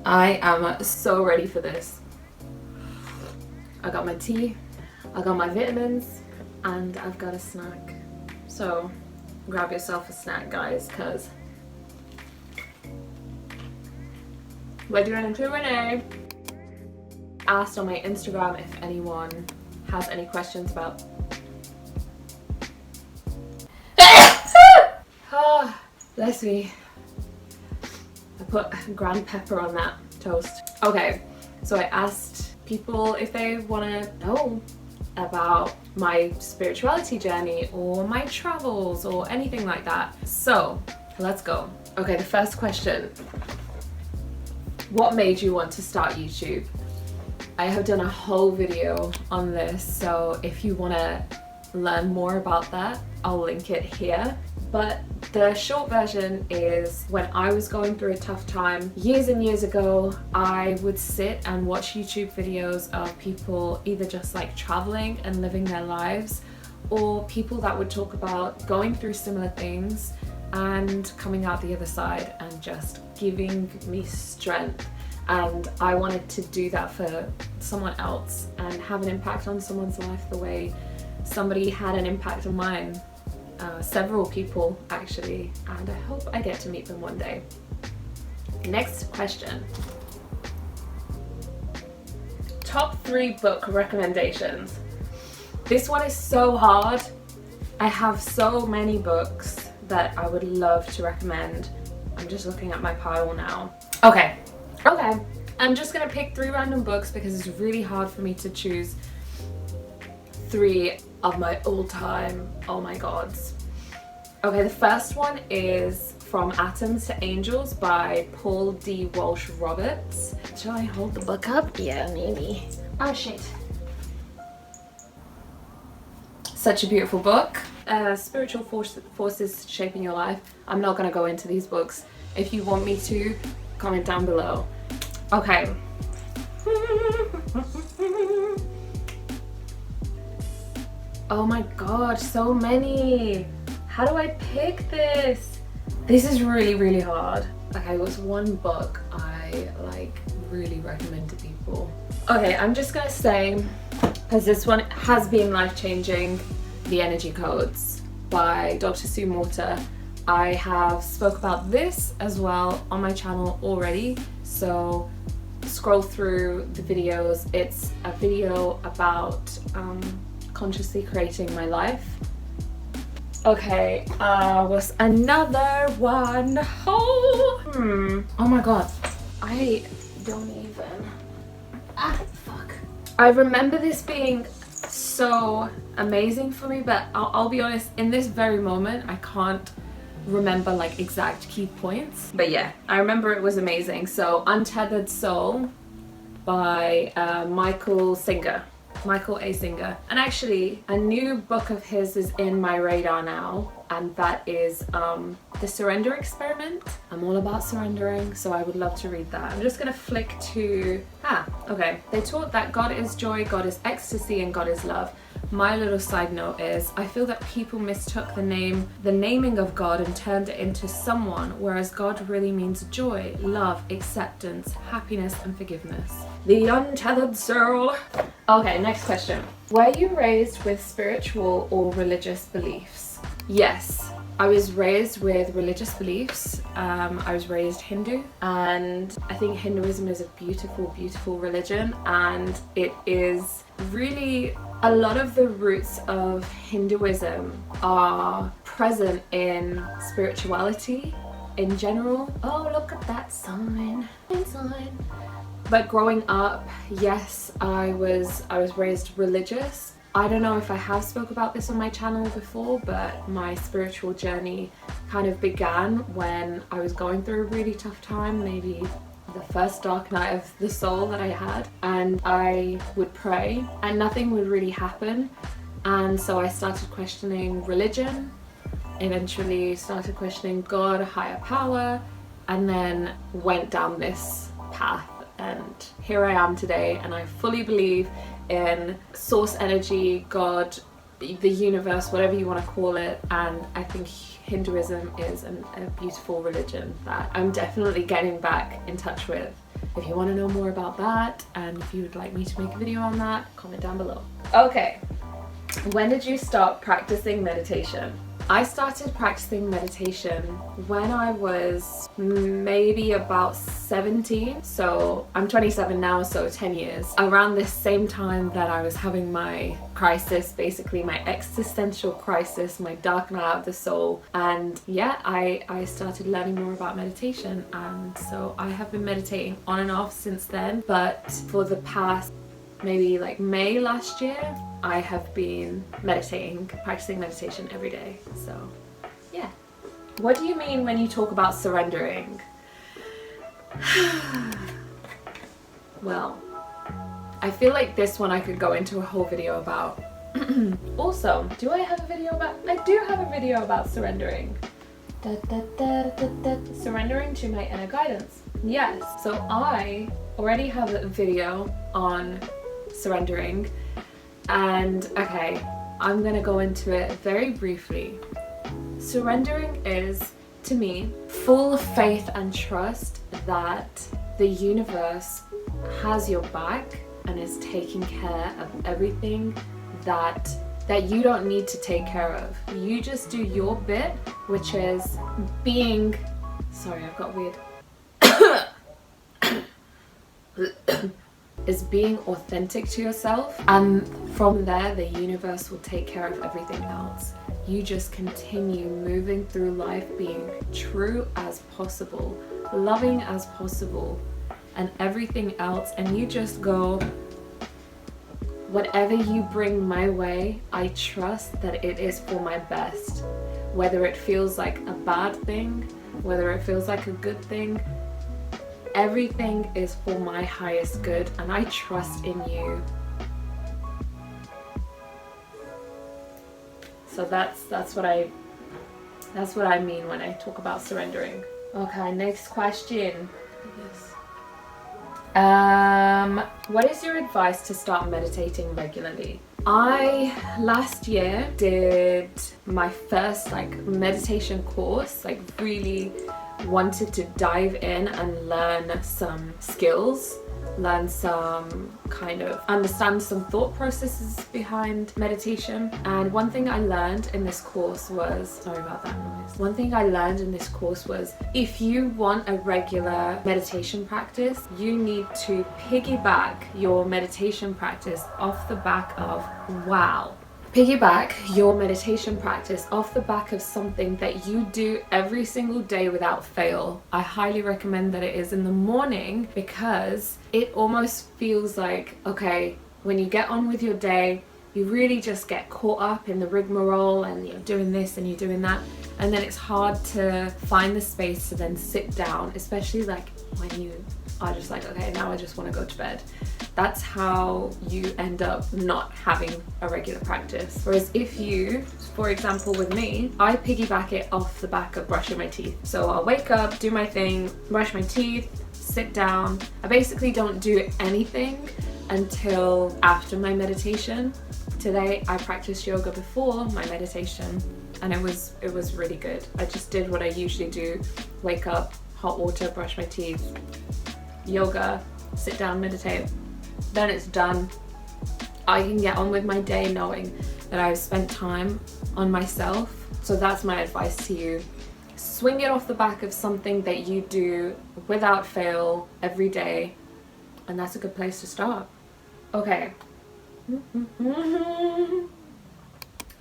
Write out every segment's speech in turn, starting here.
I am so ready for this. I got my tea, I got my vitamins, and I've got a snack. So grab yourself a snack, guys, because we're doing a Q&A. Asked on my Instagram if anyone has any questions about bless me. I put ground pepper on that toast. Okay, so I asked people if they want to know about my spirituality journey or my travels or anything like that. So let's go. Okay, the first question. What made you want to start YouTube? I have done a whole video on this, so if you want to learn more about that, I'll link it here. But the short version is, when I was going through a tough time years and years ago, I would sit and watch YouTube videos of people either just like traveling and living their lives, or people that would talk about going through similar things and coming out the other side and just giving me strength. And I wanted to do that for someone else and have an impact on someone's life the way somebody had an impact on mine. Several people actually, and I hope I get to meet them one day. Next question. Top 3 book recommendations. This one is so hard. I have so many books that I would love to recommend. I'm just looking at my pile now. Okay, I'm just gonna pick 3 random books because it's really hard for me to choose 3 of my all-time oh my gods. Okay, the first one is From Atoms to Angels by Paul D. Walsh Roberts. Shall I hold the book up? Yeah, maybe. Oh shit. Such a beautiful book. Spiritual forces shaping your life. I'm not gonna go into these books. If you want me to, comment down below. Okay. Oh my god, so many. How do I pick this? This is really hard. Okay, what's one book I like really recommend to people? Okay, I'm just gonna say, because this one has been life-changing, The Energy Codes by Dr. Sue Morter. I have spoke about this as well on my channel already, so scroll through the videos. It's a video about consciously creating my life. Okay, what's another one? Oh my god, I don't even, fuck. I remember this being so amazing for me, but I'll be honest, in this very moment I can't remember like exact key points, but yeah, I remember it was amazing. So Untethered Soul by Michael A. Singer. And actually a new book of his is in my radar now, and that is The Surrender Experiment. I'm all about surrendering, so I would love to read that. I'm just gonna flick to, okay. They taught that God is joy, God is ecstasy, and God is love. My little side note is, I feel that people mistook the naming of God and turned it into someone, whereas God really means joy, love, acceptance, happiness, and forgiveness. The Untethered Soul. Okay, next question. Were you raised with spiritual or religious beliefs? Yes, I was raised with religious beliefs. I was raised Hindu, and I think Hinduism is a beautiful religion, and it is really, a lot of the roots of Hinduism are present in spirituality in general. Oh, look at that sign. But growing up, yes, I was raised religious. I don't know if I have spoke about this on my channel before, but my spiritual journey kind of began when I was going through a really tough time, maybe the first dark night of the soul that I had, and I would pray and nothing would really happen. And so I started questioning religion, eventually started questioning God, higher power, and then went down this path. And here I am today, and I fully believe in source energy, God, the universe, whatever you want to call it. And I think Hinduism is a beautiful religion that I'm definitely getting back in touch with. If you want to know more about that, and if you would like me to make a video on that, comment down below. Okay, when did you start practicing meditation? I started practicing meditation when I was maybe about 17. So I'm 27 now, so 10 years. Around this same time that I was having my crisis, basically my existential crisis, my dark night of the soul. And yeah, I started learning more about meditation. And so I have been meditating on and off since then. But for the past maybe like May last year, I have been meditating, practicing meditation every day. So yeah. What do you mean when you talk about surrendering? Well, I feel like this one I could go into a whole video about. Also, do I have a video about, I do have a video about surrendering. Surrendering to my inner guidance. Yes, so I already have a video on surrendering, and okay, I'm gonna go into it very briefly. Surrendering is, to me, full faith and trust that the universe has your back and is taking care of everything that you don't need to take care of. You just do your bit, which is being, sorry, I've got weird is being authentic to yourself, and from there the universe will take care of everything else. You just continue moving through life being true as possible, loving as possible, and everything else, and you just go, whatever you bring my way, I trust that it is for my best. Whether it feels like a bad thing, whether it feels like a good thing, everything is for my highest good, and I trust in you. So that's what I mean when I talk about surrendering. Okay, next question. What is your advice to start meditating regularly? I last year did my first meditation course, really wanted to dive in and learn some skills, learn some understand some thought processes behind meditation. And one thing I learned in this course was, sorry about that noise. One thing I learned in this course was, if you want a regular meditation practice, you need to piggyback your meditation practice off the back of, piggyback your meditation practice off the back of something that you do every single day without fail. I highly recommend that it is in the morning, because it almost feels like, okay, when you get on with your day, you really just get caught up in the rigmarole, and you're doing this and you're doing that, and then it's hard to find the space to then sit down, especially when you are just okay, now I just want to go to bed. That's how you end up not having a regular practice. Whereas if you, for example with me, I piggyback it off the back of brushing my teeth. So I'll wake up, do my thing, brush my teeth, sit down. I basically don't do anything until after my meditation. Today I practiced yoga before my meditation, and it was really good. I just did what I usually do: wake up, hot water, brush my teeth, yoga, sit down, meditate. Then it's done. I can get on with my day knowing that I've spent time on myself. So that's my advice to you. Swing it off the back of something that you do without fail every day, and that's a good place to start. Okay.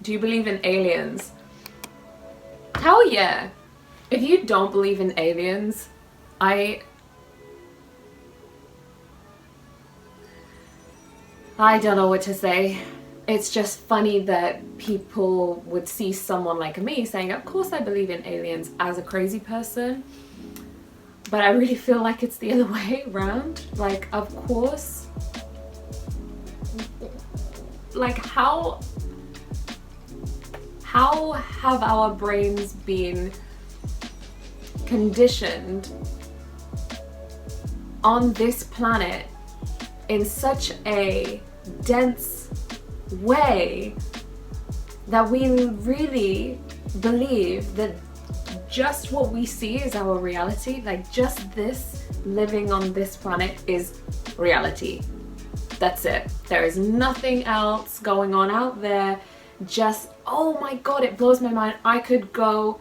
Do you believe in aliens? Hell yeah. If you don't believe in aliens, I don't know what to say. It's just funny that people would see someone like me saying, of course I believe in aliens, as a crazy person. But I really feel like it's the other way around. Of course. How have our brains been conditioned on this planet in such a dense way that we really believe that just what we see is our reality? Just this living on this planet is reality. That's it. There is nothing else going on out there. Just, oh my god, it blows my mind. I could go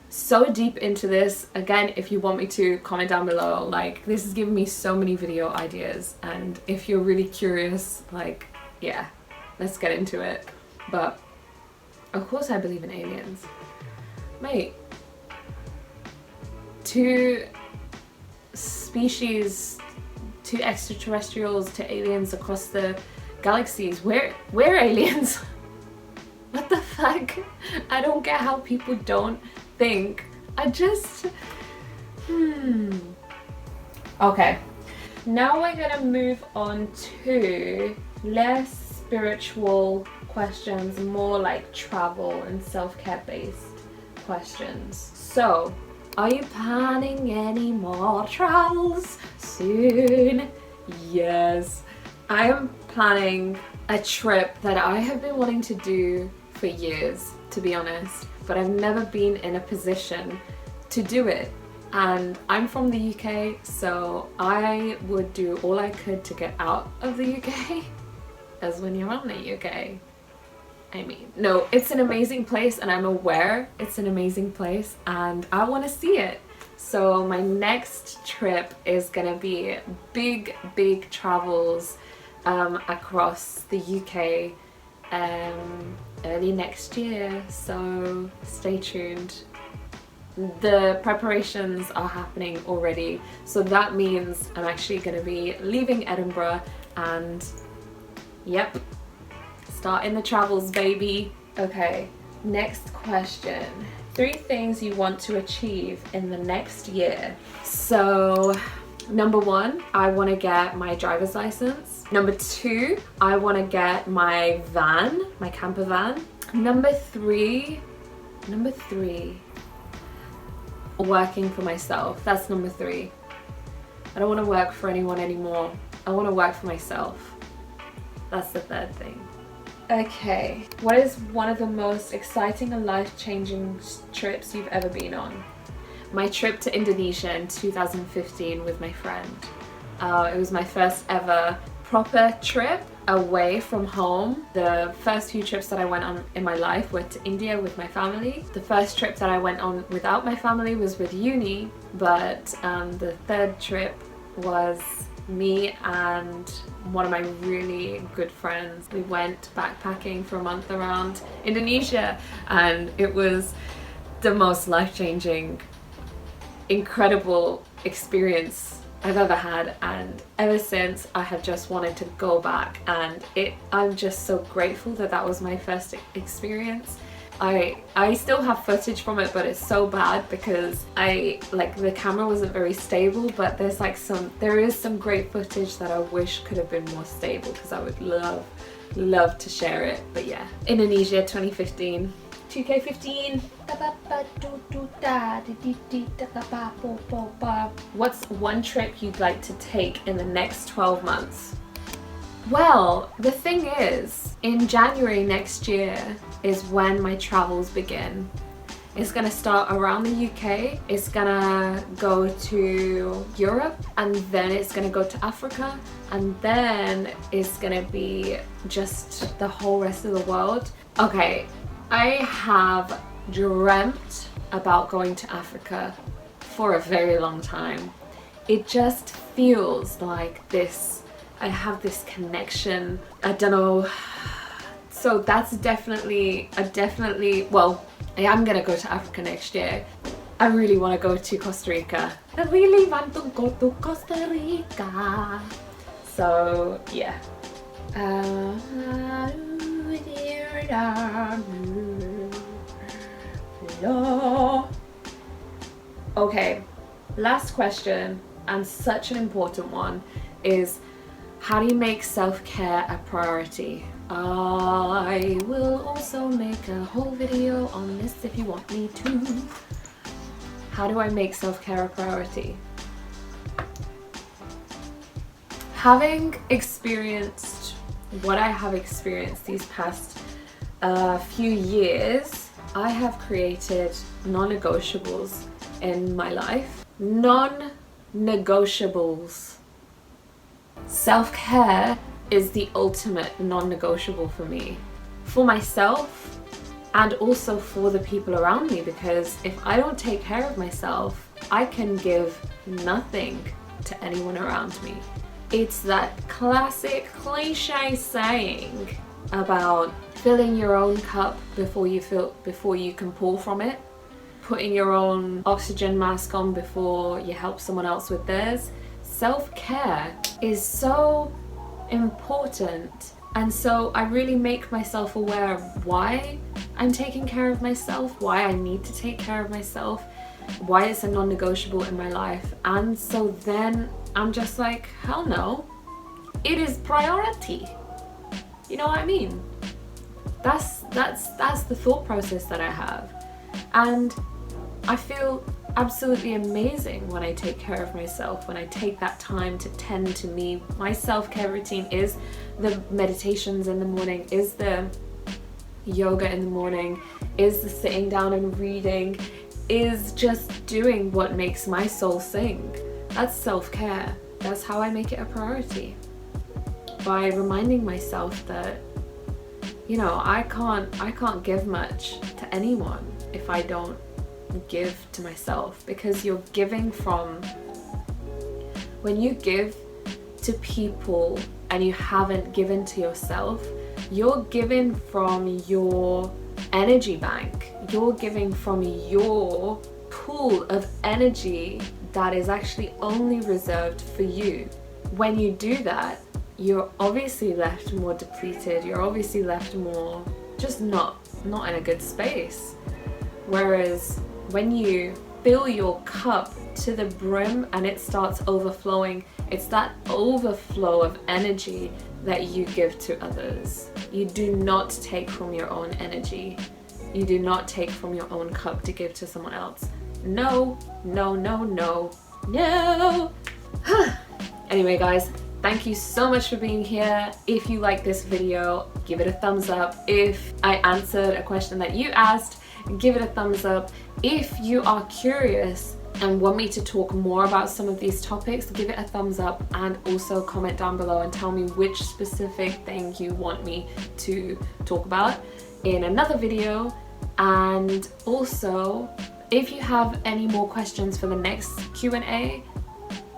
so deep into this. Again, if you want me to, comment down below. Like, this is giving me so many video ideas, and if you're really curious, like, yeah, let's get into it. But of course I believe in aliens. Mate, two species, two extraterrestrials to aliens across the galaxies. We're aliens. What the fuck? I don't get how people don't think. I just... Okay. Now we're gonna move on to less spiritual questions, more like travel and self-care based questions. So, are you planning any more travels soon? Yes. I am planning a trip that I have been wanting to do for years, to be honest, but I've never been in a position to do it. And I'm from the UK, so I would do all I could to get out of the UK, as when you're on the UK. I mean, no, it's an amazing place, and I'm aware it's an amazing place, and I want to see it. So my next trip is gonna be big travels across the UK early next year, so stay tuned. The preparations are happening already, so that means I'm actually going to be leaving Edinburgh and yep, starting the travels, baby. Okay, next question. 3 things you want to achieve in the next year. So number 1, I want to get my driver's license. Number 2, I want to get my van, my camper van. Number 3, working for myself. That's number 3. I don't want to work for anyone anymore. I want to work for myself. That's the 3rd thing. Okay, what is one of the most exciting and life-changing trips you've ever been on? My trip to Indonesia in 2015 with my friend. It was my first ever proper trip away from home. The first few trips that I went on in my life were to India with my family. The first trip that I went on without my family was with uni, but the 3rd trip was me and one of my really good friends. We went backpacking for a month around Indonesia, and it was the most life-changing, incredible experience I've ever had, and ever since I have just wanted to go back, and I'm just so grateful that that was my first experience. I still have footage from it, but it's so bad because the camera wasn't very stable, but there is some great footage that I wish could have been more stable, because I would love to share it. But yeah, Indonesia 2015. 2K15. What's one trip you'd like to take in the next 12 months? Well, the thing is, in January next year is when my travels begin. It's gonna start around the UK, it's gonna go to Europe, and then it's gonna go to Africa, and then it's gonna be just the whole rest of the world. Okay, I have dreamt about going to Africa for a very long time. It just feels like this, I have this connection, I don't know. So that's definitely, well, I am gonna go to Africa next year. I really want to go to Costa Rica. I really want to go to Costa Rica. So yeah. Okay, last question, and such an important one, is how do you make self-care a priority? I will also make a whole video on this if you want me to. How do I make self-care a priority? Having experienced what I have experienced these past few years, I have created non-negotiables in my life. non-negotiables. Self-care is the ultimate non-negotiable for me. For myself and also for the people around me, because if I don't take care of myself, I can give nothing to anyone around me. It's that classic cliche saying about filling your own cup before you can pour from it, putting your own oxygen mask on before you help someone else with theirs. Self-care is so important, and so I really make myself aware of why I'm taking care of myself, why I need to take care of myself, why it's a non-negotiable in my life. And so then I'm just like, hell no, it is priority. You know what I mean? That's the thought process that I have, and I feel absolutely amazing when I take care of myself, when I take that time to tend to me. My self-care routine is the meditations in the morning, is the yoga in the morning, is the sitting down and reading, is just doing what makes my soul sing. That's self-care. That's how I make it a priority. By reminding myself that, you know, I can't give much to anyone if I don't give to myself, because you're giving from, when you give to people and you haven't given to yourself, you're giving from your energy bank. You're giving from your pool of energy that is actually only reserved for you. When you do that, you're obviously left more depleted. You're obviously left more just not in a good space. Whereas when you fill your cup to the brim and it starts overflowing, it's that overflow of energy that you give to others. You do not take from your own energy. You do not take from your own cup to give to someone else. No, no, no, no, no. Anyway, guys, thank you so much for being here. If you like this video, give it a thumbs up. If I answered a question that you asked, give it a thumbs up. If you are curious and want me to talk more about some of these topics, give it a thumbs up, and also comment down below and tell me which specific thing you want me to talk about in another video. And also, if you have any more questions for the next Q&A,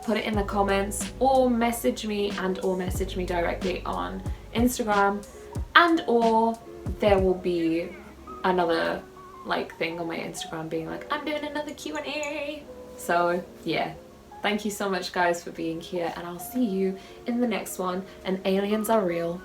put it in the comments, or message me directly on Instagram, and or there will be another thing on my Instagram being like, I'm doing another Q&A. So yeah, thank you so much guys for being here, and I'll see you in the next one. And aliens are real.